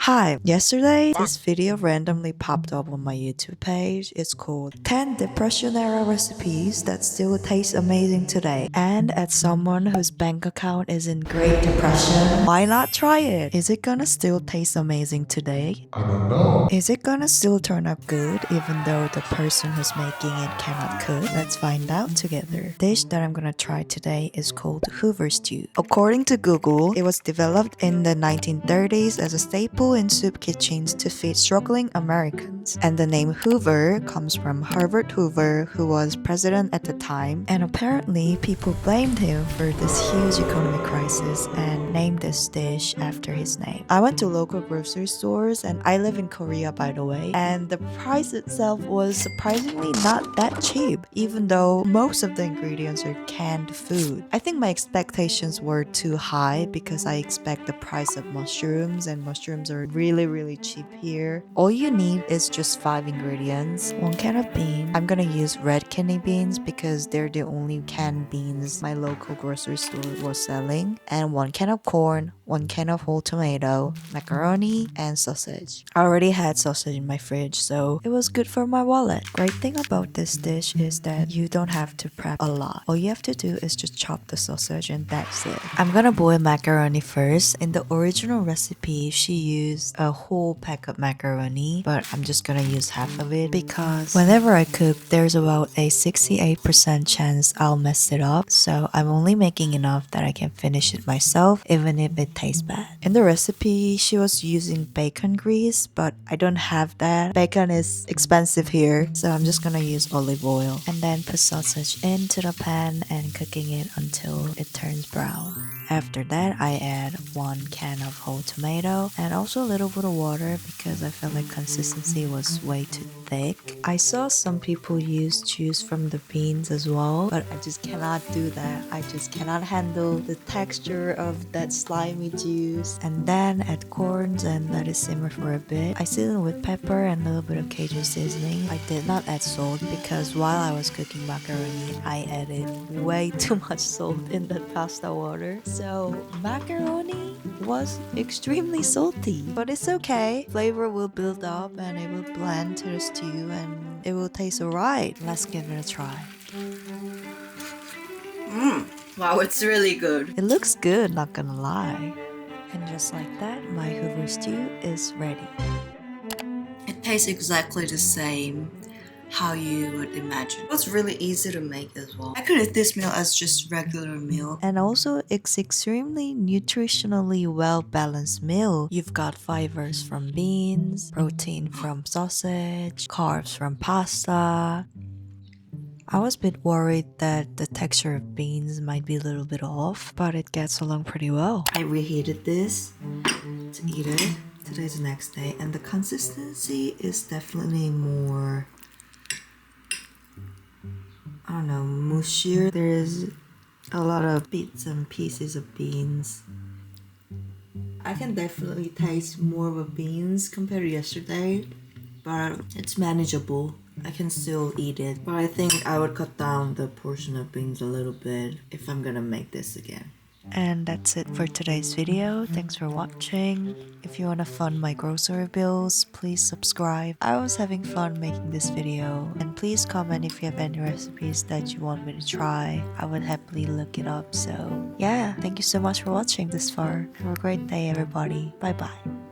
Hi, yesterday this video randomly popped up on my YouTube page. It's called 10 Depression Era Recipes That Still Taste Amazing Today. And as someone whose bank account is in Great Depression, why not try it? Is it gonna still taste amazing today? I don't know. Is it gonna still turn out good even though the person who's making it cannot cook? Let's find out together. The dish that I'm gonna try today is called Hoover stew. According to Google, it was developed in the 1930s as a staple in soup kitchens to feed struggling Americans. And the name Hoover comes from Herbert Hoover, who was president at the time, and apparently people blamed him for this huge economic crisis and named this dish after his name. I went to local grocery stores, and I live in Korea by the way, and the price itself was surprisingly not that cheap, even though most of the ingredients are canned food. I think my expectations were too high because I expect the price of mushrooms, and mushrooms are really cheap here. All you need is just 5 ingredients, 1 can of beans. I'm gonna use red kidney beans because they're the only canned beans my local grocery store was selling, and 1 can of corn, 1 can of whole tomato, macaroni, and sausage. I already had sausage in my fridge, so it was good for my wallet. Great thing about this dish is that you don't have to prep a lot. All you have to do is just chop the sausage and that's it. I'm gonna boil macaroni first. In the original recipe, she used a whole pack of macaroni, but I'm just gonna use half of it because whenever I cook, there's about a 68% chance I'll mess it up. So I'm only making enough that I can finish it myself, even if it tastes bad. In the recipe, she was using bacon grease, but I don't have that. Bacon is expensive here, so I'm just gonna use olive oil and then put sausage into the pan and cooking it until it turns brown. After that, I add 1 can of whole tomato and also a little bit of water because I felt like consistency was way too thick. I saw some people use juice from the beans as well, but I just cannot do that. I just cannot handle the texture of that slimy juice. And then add corns and let it simmer for a bit. I seasoned with pepper and a little bit of Cajun seasoning. I did not add salt because while I was cooking macaroni, I added way too much salt in that pasta water. So macaroni was extremely salty, but it's okay. Flavor will build up and it will blend to the stew and it will taste alright. Let's give it a try. Wow, it's really good. It looks good, not gonna lie. And just like that, my Hoover stew is ready. It tastes exactly the same how you would imagine. It was really easy to make as well. I could eat this meal as just regular meal. And also, it's extremely nutritionally well-balanced meal. You've got fibers from beans, protein from sausage, carbs from pasta. I was a bit worried that the texture of beans might be a little bit off, but it gets along pretty well. I reheated this to eat it. Today's the next day, and the consistency is definitely more, I don't know, mushier. There's a lot of bits and pieces of beans. I can definitely taste more of the beans compared to yesterday, but it's manageable. I can still eat it, but I think I would cut down the portion of beans a little bit if I'm gonna make this again. And that's it for today's video. Thanks for watching. If you want to fund my grocery bills, please subscribe. I was having fun making this video. And please comment if you have any recipes that you want me to try. I would happily look it up. So yeah, thank you so much for watching this far. Have a great day everybody. Bye bye.